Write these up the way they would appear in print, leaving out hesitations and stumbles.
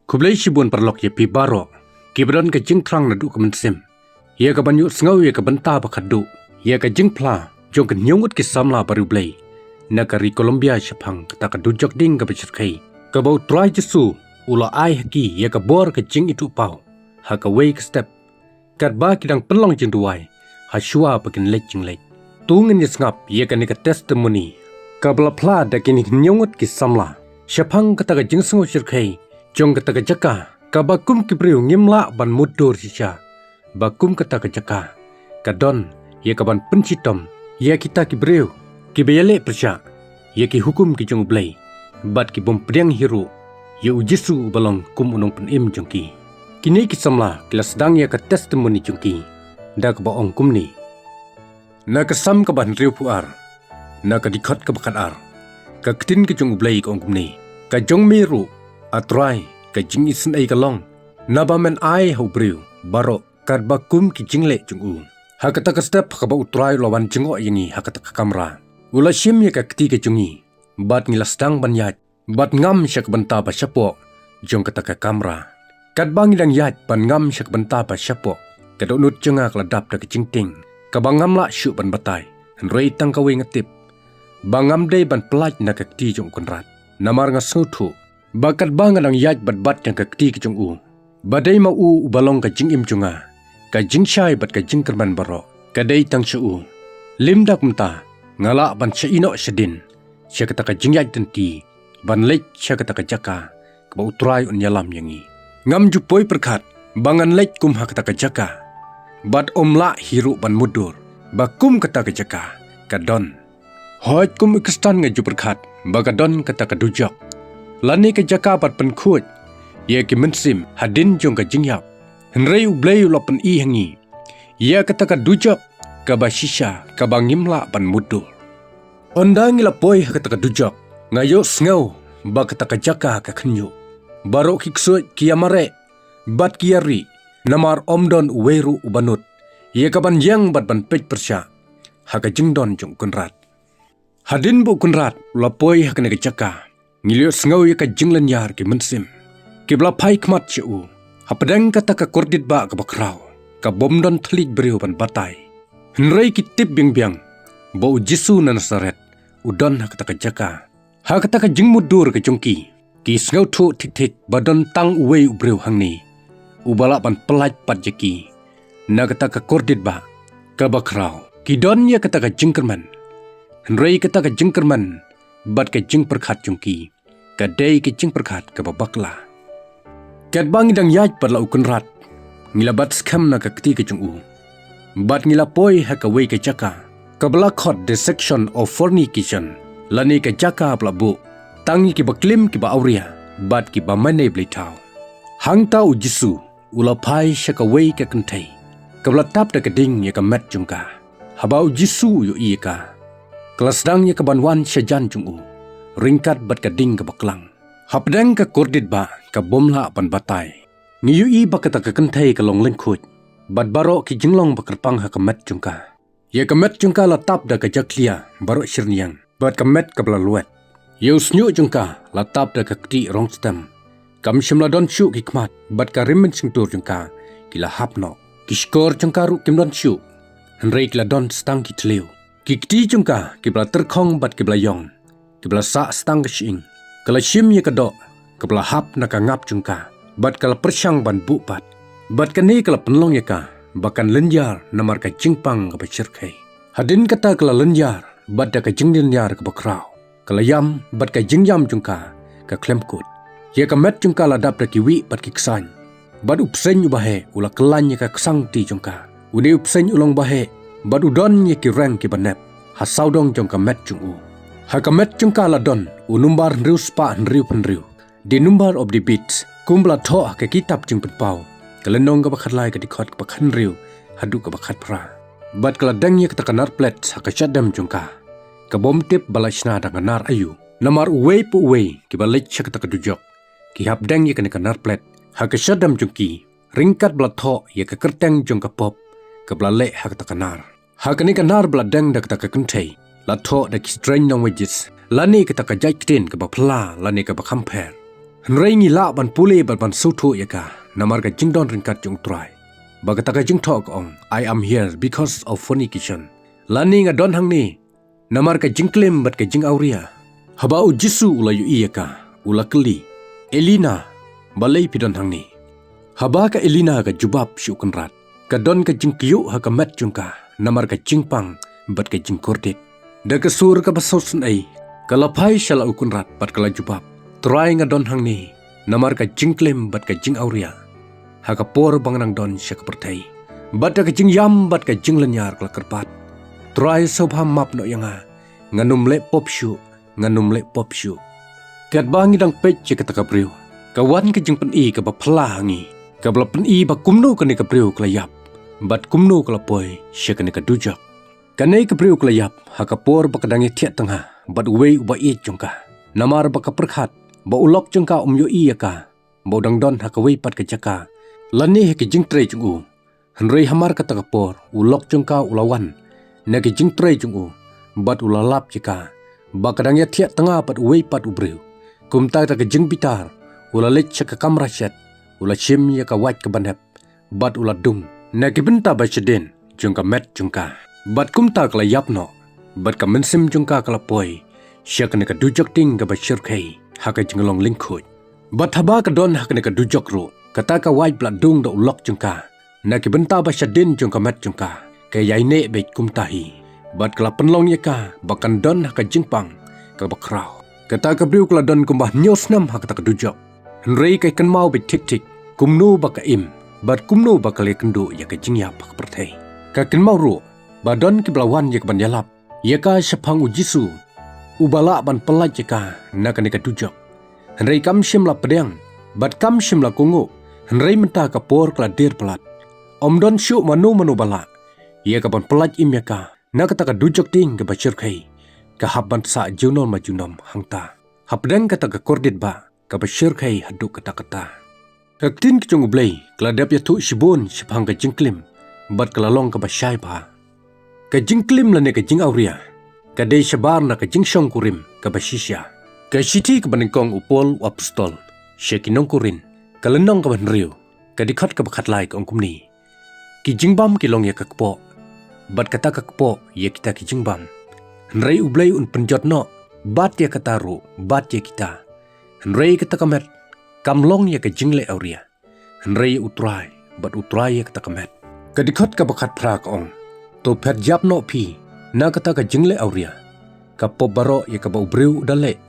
Kublai shibun perlok ye pi baro, kibran ke jing trang na du ke mensim. Ye ke banyu sengau ye ke benta bakadu, ye ke jing pla, jong ke nyungut ke samla baru blai. Negari Colombia Sepang kata ke dujak ding ke becirkai. Ke bau try jesu, ula ai haki ye ke bor ke jing itu pau. Ha ke wei ke step. Kat ba kidang penlong jing duai, ha shua pekin lek jing lek. Tungin ye sengap ye ke ni ke testimoni. Ke bela pla da kini nyungut ke samla. Sepang kata ke jing sengau cirkai. Jong kata ke jaka, ka bakum kibriu ngimla ban mudur sisya. Bakum kata ke jaka, ka don, ye ka ban pencitom, ye kita kibriu, ki beyale persya, ye ki hukum ki jong blai, bat ki bom pedang hiru, ye ujisu balong kum unong penim jongki. Kini ki samla, kila sedang ye ka testimoni jongki, da ka baong kum ni. Na ka sam ka ban riu puar, na ka dikot ka bakat ar, ka ketin ki jong blai ka ong kum ni, ka jong miru, atrai ka jing isen ai kalong naba men ai ho briu baro kar bakum ki jingle jungu hakata ka step ka ba utrai lawan jingo yini hakata ka kamera ula shim ye ka kti ka jungi bat ngilas dang banyat bat ngam syak banta ba syapo jong kata ka kamera kat bang dang yat ban ngam syak banta ba syapo ka do nut jenga ka ladap da ka jingting ka bangam la syu ban batai rei tang ka we ngatip bangam dei ban pelaj na ka kti jong konrat namar nga sutu bakat bangan ang yaj bat yang ka kti ki jong u. Badai ma u balong ka jing im junga. Ka jing syai bat ka jing kerman baro. Ka day tang sya u. Lim dak mta. Ngala ban sya ino syadin. Sya kata ka jing yaj tenti. Ban lek sya kata ka jaka. Ka ba utray un yalam yangi. Ngam jupoy perkat. Bangan lek kum ha kata ka jaka. Bat omla hiru ban mudur. Bakum kata ka jaka. Ka don. Hoj kum ikistan nga juperkat. Baga don kata ka dujak. Lani ke jaka bat penkhut, ye ke mensim hadin jong ka jingyap. Henrei ublei ulapan i hangi. Ye kata ka dujak, ka ba shisha, ka ba ngimla pan mudur. Ondang ila poi kata ka dujak, ngayo sngau, ba kata ka jaka ka kenyu. Baro kiksut kiamare, bat kiari, namar omdon uweru ubanut. Ye ka ban yang bat ban pej persya, haka jingdon jong kunrat. Hadin bu kunrat, ulapoi hakane ka jaka. Ngilio sengau ye ka jinglan yar ki mensim. Ki bla pai kmat ciu. Hapadang kata ka kordit ba ka bakrau. Ka bomdon telik beriu ban batai. Henrei ki tip biang-biang. Bau jisu na Nasaret. Udon ha kata ka jaka. Ha kata ka jing mudur ka jongki. Ki sengau tu tik-tik badon tang uwei ubriu hang ni. Ubala ban pelaj pat jaki. Na kata ka kordit ba. Ka bakrau. Ki don ye kata ka jingkerman. Henrei kata ka jingkerman. Bat ke jing perkat jongki. Kadai ke jing perkat ke babakla. Kat bang dang yaj pat la ukunrat. Ngila bat skam na ka kti ke jong u. Bat ngila poi ha ka wei ke jaka. Ka bala khot the section of fornication. Lani ke jaka pla bu. Tangi ki baklim ki ba auria. Bat ki ba mane blai tau. Hang tau jisu. Ula pai sya ka wei ke kentai. Ka bala tap da ka ding ye ka met jongka. Habau jisu yu iya ka. Kelas dang ye kebanwan syajan jungu. Ringkat bat kading ke baklang. Hapdang ke kordit ba ke bomla pan batai. Ngiyui ba kata ke kentai ke long lengkut. Bat baro ki jinglong ba kerpang ha kemet jungka. Ye kemet jungka la tap da ke jaklia baro sirniang. Bat kemet ke belaluet. Ye usnyu jungka la tap da ke kti rong stem. Kam shimla don syu ki kmat. Bat ka rimen singtur jungka kila hapno. Ki skor jungka ru kim don syu. Henrei kila don stang ki tliu. Ki kti jungka ki bela terkong bat ki bela yong. Ki bela sa stang ke shing. Kala shim ye kedok. Ki bela hap na ka ngap jungka. Bat kala persyang ban bu bat. Bat kani kala penlong ye ka. Bakan lenjar namar ka jingpang ke becirkai. Hadin kata kala lenjar. Bat da ka jing lenjar ke bakrau. Kala yam bat ka jing yam jungka. Ka klemkut. Ye ka met jungka la dap da ki wi bat ki kesan. Bat upsen yu bahe ula kelan ye ka kesang ti jungka. Udi upsen ulong bahe. Bat udon ye ki rang ki banep. Ha saudong jong ka met jung u. Ha ka met jung ka la don. U numbar nriu spa nriu penriu. Di number of the beats. Kumbla to ha ka kitab jung penpau. Kalenong ka bakat lai ka dikot ka bakan riu. Hadu ka bakat pra. Bat kala dang ye ka takanar plet ha ka syadam jung ka. Ka bom tip balai sna da nganar ayu. Namar uwei pu uwei ki balai sya ka takadujok. Ki hap dang ye ka nikanar plet. Ha ka syadam jung ki. Ringkat bala to ye ka kerteng jung ka pop. Ka bala ha ka takanar. Hakani kanar bladang da kata kentai. La to da ki strain languages. Lani kata ka jai ktin ka bapla lani ka bakamper. Henry ngila ban pule ban sutu yaka namar ka jing don ringkat jung try. Bagata ka jing talk ong I am here because of fornication. Lani nga don hang ni namar ka jing claim bat ka jing auria. Habau Jisu ula yu iyaka ula keli. Elina balay pidon hang ni. Haba ka Elina ka jubab syukan rat. Ka don ka jing kiyu ha ka mat jung ka namar ka jing pang bat ka jing kordit. Da ka sur ka basosun ay kalapay shala ukun rat bat kala jubab. Try nga don hang ni namar ka jing claim bat ka jing auria. Ha ka por bang nang don siya ka pertay. Bat ka jing yam bat ka jing lanyar kala kerpat. Try sobham map no yanga nganum le pop shu nganum le pop shu. Kat bangi dang pech siya ka takabriw. Kawan ka jing pen i ka ba pala hangi. Ka bala pen i ba kumno ka ni ka briw kala yap. Bat kumno kala poy siya ka ni ka dujak. Kanay ka briw kala yap ha ka por ba kadangi tiat tengah bat uway uba i jungka. Namar ba ka perkhat ba ulok jengka yo iya ka ba udang don hakaway pat ka jaka lani he ki jing tre jungu henrei hamar ka takapor ulok jengka ulawan na ki jing tre jungu bat ulalap jaka ba kadang ya thiat tanga pat uway pat ubreu kumta ta ka jing bitar ulalech ka kamra shet ula chim ya ka wat ka banhep bat uladung na ki benta ba cheden jengka met jengka bat kumta kala yapno bat ka mensim jengka kala poi syak ne ka dujak ting ka ba shirkai haka jinglong lingkut. Bat haba ka don haka ka dujok ro. Kata ka wai bladung da ulok jengka. Na ki benta ba syadin jengka met jengka. Kaya yai bet kumtahi. Bat kala penlong ya ka bakan don haka jingpang ka bakraw. Kata ka briu kala don kumbah nyos nam haka ta ka dujok. Henrei kay kan mau bet tik tik. Kumno ba ka im. Bat kumno ba ka le kendo ya ka jingyap haka pertay. Ka kan mau ro. Ba don ki belawan ya ka ban yalap. Ya ka syapang ujisu. Ubala ban pelaj jeka nak ka dujok. Henrei kam shim la pedang, bat kam shim la kungu. Henrei mentah ka por kala dir pelat. Om don syuk manu bala. Ia ka ban pelaj im yaka nak ka dujok ting ka bacir kai. Ka haban sa junon ma junom hangta. Hapdang ka ka kordit ba ka bacir kai haduk kata. Ka tin ki chung ublay kala dap ya tu shibun shipang ka jingklim bat kala long ka basyai ba. Ka jingklim la ne ka jing auria. Kadai syabar na ka jingsyong kurim ka basisya. Ka siti ka baningkong upol u apostol. Siya kinong kurin. Kalenong ka banriyo. Kadikot ka bakatlay ka ongkumni. Ki jingbam kilong ya kakpo. Bat kata kakpo ya kita ki jingbam. Henrei ublay un penjot no. Bat ya kataru. Bat ya kita. Henrei kata kamet. Kamlong ya ka jingle auria. Henrei utray. Bat utray ya kata kamet. Kadikot ka bakat prak ong. To pet jap no pi. Na kata ka jingle auria. Ka pobaro ya ka baubriu dale.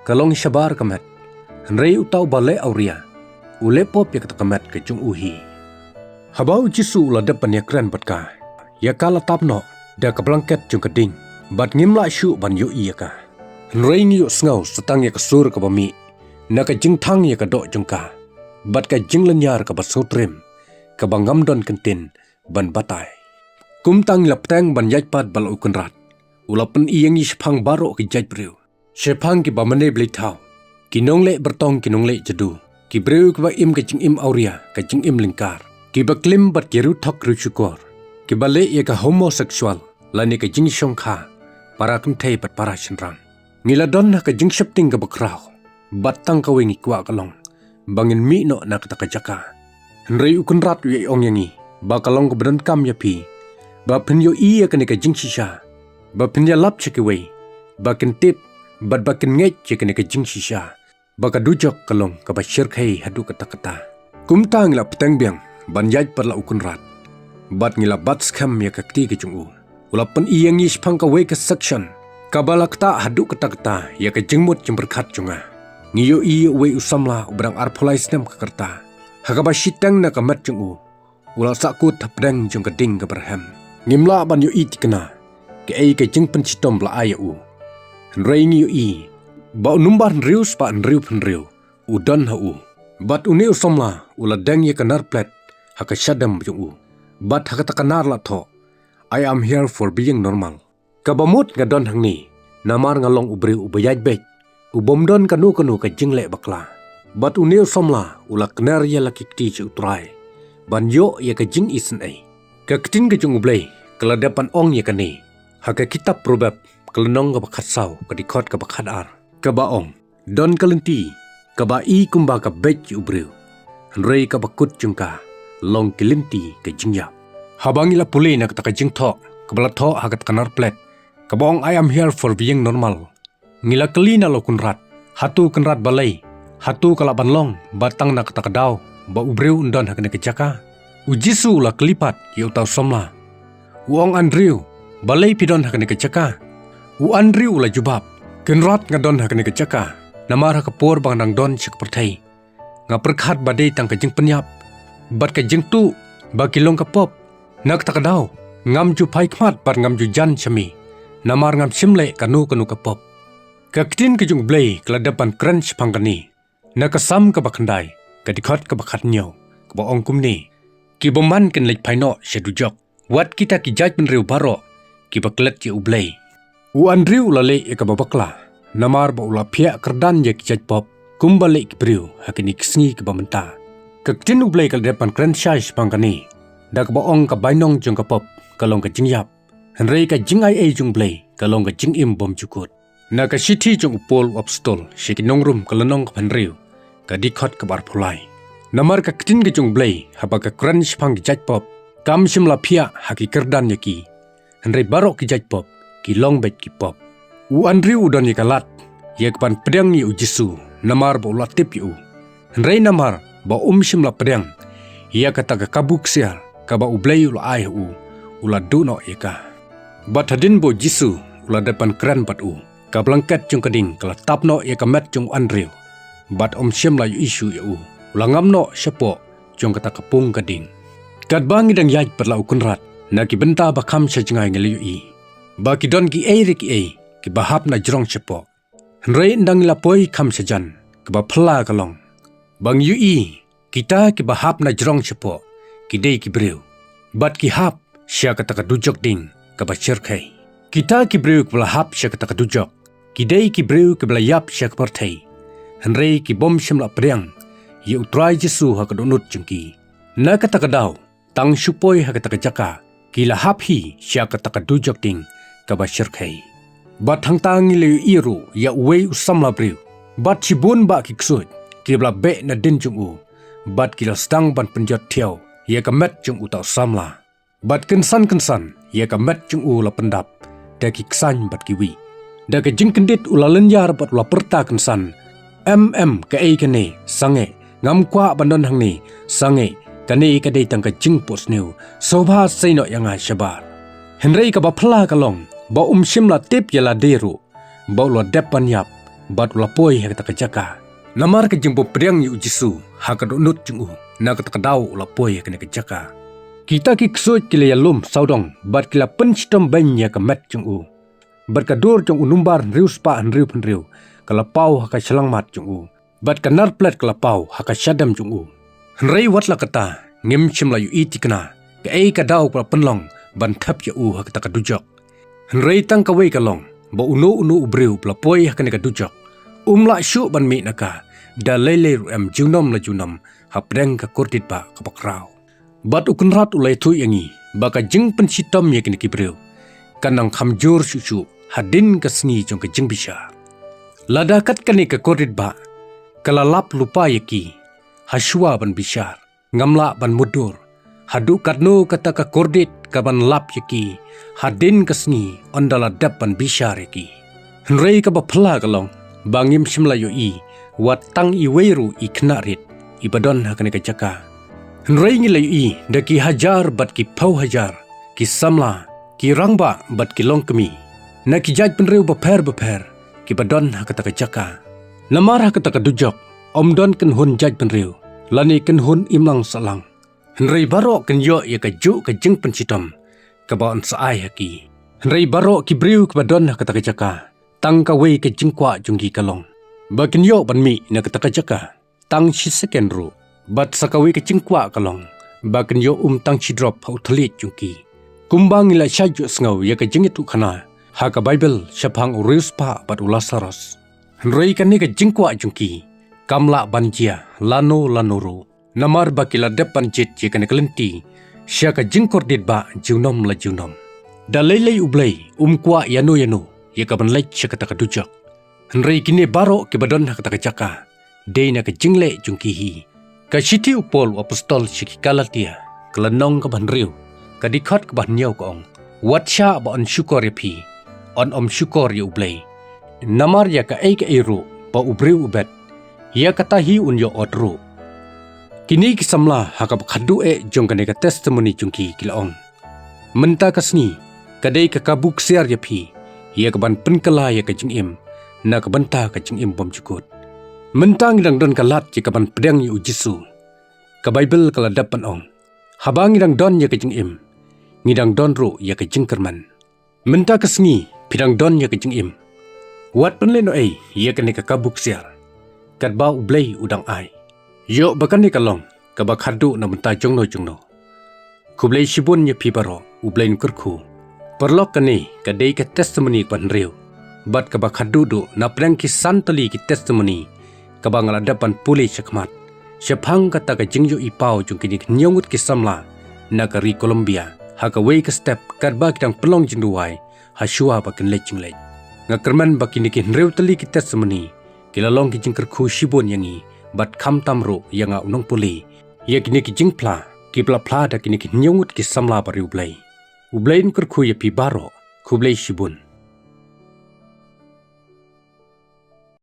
Kalong syabar kamet. Henrei utau bale auria. Ule pop ya kata kamet ka jung uhi. Habau Jisu ula depan ya keren bat ka. Ya kala tapno. Da ka blanket jung ka ding. Bat ngimla syu ban yu iya ka. Henrei ngiyo sngau setang ya ka sur ka bami. Na ka jing thang ya ka do jung ka. Bat ka jing lenyar ka basutrim. Ka bangam don kentin ban batai. Kumtang laptang ban yajpat bal ukun rat. Ulapan iyang ispang baro ki jajbriu. Sepang ki bamane beli tau. Kinong le bertong kinong le jadu. Ki briu ki ba im ka jing im auria ka jing im lingkar. Ki ba klim bat yeru tok ru syukur. Ki ba le ya ka homoseksual. Lani ka jing syongka. Para kentay bat para syenrang. Ngila don na ka jing syepting ka bakraw. Batang ka wengi kwa kalong. Bangin mi no na kata kajaka. Henrei ukun rat yu ong yangi. Ba kalong ka badan kam ya pi. Ba penyo iya ka nika jing sisha. Ba penya lap chekiway. Ba kentip. Ba kenget cheka nika jing sisha. Ba kadujok kalong ka ba syirkay hadu kata-kata. Kumta ngila petang biang. Ban yaj parla ukun rat. Bat ngila bat skam ya kakti ke jungu. Ulapan iya ngis pang ka way ka section. Kabala kata hadu kata-kata ya ka jingmut yang berkat junga. Ngiyo iya way usamla ubrang arpolay senam kakarta. Hakaba syitang na ka mat jungu. Ula sakut hapdang jung ka ding ka berhem. Ngimla ban yu iti kena. Ke ay ka jing pencitom bla aya u. Henrei ngiyo i. Ba unumbar nriu spa nriu penriu. Udan ha u. Bat uni usamla ula dang ya kanar plet. Haka syadam jung u. Bat haka takanar la to. I am here for being normal. Kabamut nga don hang ni. Namar ngalong ubriu ubayaj bej. Ubomdon kanu ka jingle bakla. Bat uni usamla ula kenar ya lakikti ci utray. Ban yo ya ka jing isen ay. Kakitin ka jung ublay, kaladapan ong ya kani. Haka kitab probab, kalenong ka bakatsaw, kadikot ka bakadar. Kabaong, don kalenti, kaba i kumba ka bej ubreu rei ka bakut jungka long kilinti ke jingya habangila pule na ka jingtho kabala tho hagat kanar plate kabong I am here for being normal ngila kelina lo kunrat hatu kunrat balai hatu kala banlong batang na katakadaw ba ubreu undon hakne ke jaka ujisu la kelipat yau tau somla uong Andrew balai pidon hakne ke jaka u Andrew la jubab kunrat ngadon hakne ke jaka namar kapor bang nang don cik pertai nga perkhat badai tang kajing penyap bat kajing tu ba kilong kapop nak takadaw ngam ju pai khmat bat ngam ju jan chami namar ngam simle kanu kapop kaktin kajung blay keladapan crunch pangkani nakasam ka bakhandai kadikhat ka bakhat nyaw ka ba ongkum ni ki boman ken lek phaino shedujok wat kita ki jaj pen reu baro ki baklet ye ublay u Andrew lale e ka babakla namar ba ula phia kerdan je kijaj pop kumbale kibriu hakini kisngi ke bamenta kaktin ublay kal depan krenshai pangkani dak ba ong ka bainong jong ka pop kalong ka jingyap henrei ka jingai e jong blay kalong ka jingim bom jukut na ka city jong upol upstol shikinongrum kalanong ka henriu ka dikhot ka bar phulai namar ka ktin ke jong blay haba ka krensh pang kijaj pop kam shimla phia haki kerdan yaki henrei barok kijaj pop ki long bet ki pop u Andrew udon ye kalat ye pan pedang ni ujisu namar ba ulat tip yu henrei namar ba shimla pedang ia kata ka kabuk sial ka ba ublay ula ai ula duno eka bat hadin bo jisu ula depan kran bat ka blanket jung kading kala tapno ye ka met jung Andrew bat shimla yu isu yu ula ngamno syapo jung kata kapung kading kat bangi dang yaj perla ukunrat na ki benta ba kham sajngai ngeliu i ba ki don ki ki bahap na jrong syapo henrei ndang lapoi kham sajan ke ba phla kalong bang yu kita ki bahap na jrong syapo ki dei ki breu bat ki hap sya kata ka dujok ding ka ba cherkhai kita ki breu ki hap sya kata ka dujok ki dei ki breu ki yap sya ka parthai henrei ki bom shimla priang ye utrai jisu ha ka donut jungki na kata ka daw tang supoi ha kata ka jaka ki la hap hi sya kata ka dujok ding ka ba cherkhai bat hang tangi le iru ya wei usamla breu bat chibun ba ki ksut ki bla be na din jungu bat ki la stang ban penjat thiau ye ka met jungu ta samla bat kensan ye ka met jungu la pendap da ki ksan bat ki wi da ka jing kendit ula lenyar bat ula perta kensan ka ei kane sange ngam kwa bandon hang ni sange kane ka dei tang ka jing pos new sobha seino yanga shabar henrei ka ba phla kalong ba shimla tip yala deru ba ula depan yap bat ula poi ha ta jaka namar ka jingbo priang yu jisu ha ka nut jungu na ka daw ula poi ha ka jaka kita ki ksoj kile yalum saudong bat kila penstom banya ka met jungu bat ka dur jung numbar rius pa riu penriu kala pau ha ka chalang mat jungu bat ka nar plat kala pau ha ka shadam jungu henrei watla kata ngim chimla yu itikna ka ei ka daw pa penlong ban thap ya ha ka dujok henrei tang ka wei kalong ba unu ubreu pla poi ha ka dujok la shu ban mi naka da lele ru junom la junam ha preng ka kortit ba ka bakrau bat ukunrat ulai thu yangi ba ka jing pen sitom ye ki breu kanang khamjur shu hadin ka sngi jong ka jing bisha lada kat kani ka kortit ba kala lap lupa yaki hashwa ban bishar ngamla ban mudur hadu katno kata ka kordit ka ban lap yaki hadin ka sngi ondala dap ban bishar yaki henrei ka ba phla kalong bangim shimla yo wat tang i weiru i knarit i badon hakane ka jaka henrei ngi layu daki hajar bat ki pau hajar ki samla ki rangba bat ki longkemi na ki jaj penreu ba pher ki badon hakata ka jaka lamar hakata ka dujok omdon ken hun jaj penreu lani ken hun imlang salang henrei baro ken yo ya ka ju ka jing pensitom ka ba on saai haki henrei baro ki breu ki badon hakata ka jaka tang ka wei ke jingkwa jungki kalong bakin yo ban mi na kata jaka tang shi second ru bat sakawi ke jingkwa kalong bakin yo tang shi drop hau thali jungki kumbang ila shaju sngaw ya ke jingitu khana ha ka bible shapang urus pa bat ulasaros henrei kan ni ke jingkwa jungki kamla banjia lano ru namar bakila depan jit je kan kelenti sya ka jingkor dit ba junom la junom da lelei ublei kwa yanu ye ka ban lek sya kata ka dujak henrei kini baro ke badon kata ka jaka Dei na ka jingle jungki hi. Ka shiti upol apostol shiki Galatia. Kelanong ka banriu. Ka dikot ka banyaw ka ong. Watsya ba on syukor ya pi. On om syukor ya ublay. Namar ya ka ay ka iru ba ubriu ubet. Ya katahi un yo odru. Kini kisamla haka bakadu jong ka neka testimony jungki kilaong. Menta kasni. Kadai ka kabuk siar ya pi. Ya ka ban penkala ya ka jingim. Na ka banta ka jingim bom cukut. Mentang idang don kalat jika ban pedang yu Jisu. Ka Bible kala dapan ong. Habang idang don ya kejing im. Ngidang don ru ya kejing kerman. Menta kesengi pidang don ya kejing im. Wat penleno ai ya kene ka kabuk siar. Kat ba ublay udang ai. Yo bakan ni kalong ka bakhadu na menta jongno. Kublay shibun ya pibaro ublay nukerku. Perlok kene ka dei ka testimony pan riu. Bat ka bakhadu do na pedang ki santali ki testimony. Kabang aladapan pulih syakmat. Syapang kata ka jingyo ipau jung kini nyongut ki samla. Nagari Colombia. Haka wei ka step karba kitang pelong jinduwai. Hasyua bakin lejing lej. Ngakerman bakini ki nrew tali ki testimony. Kilalong ki jingkerku shibun yangi. Bat kam tamro yang unong pulih. Ya kini ki jingpla. Ki pla da kini ki nyongut ki samla bari ublay. Ublay nkerku ya pi baro. Kublay shibun.